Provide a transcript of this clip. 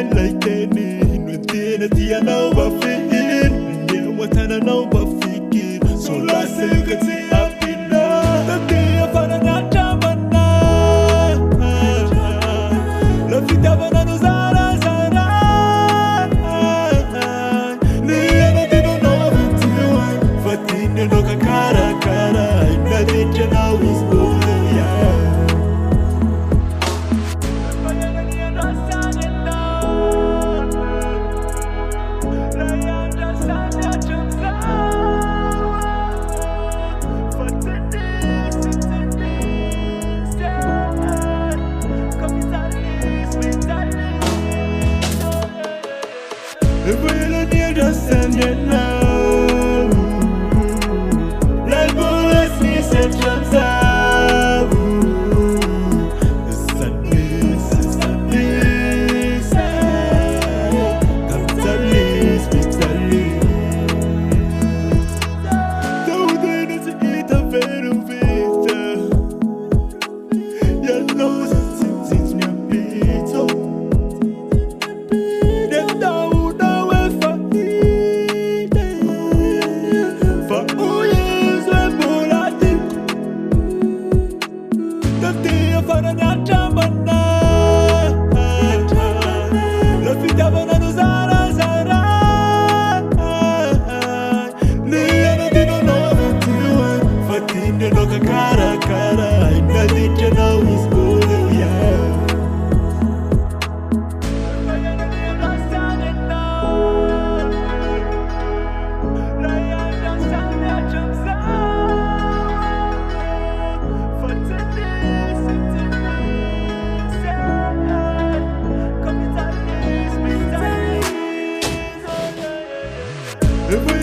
shine like any. Nothing at the end of a fit. Yeah, what I know about figure. So last you can see happy now. The day of an atamana. La vita banana zara zara. Niana di no novelty one. Fatina no kakara kara. Inadija now is good. If we don't need to send it now, like bullets need to jump out. It's a piece, comes at least, it's at least. Though they need to eat a very victor, you know it's me a pizza. If we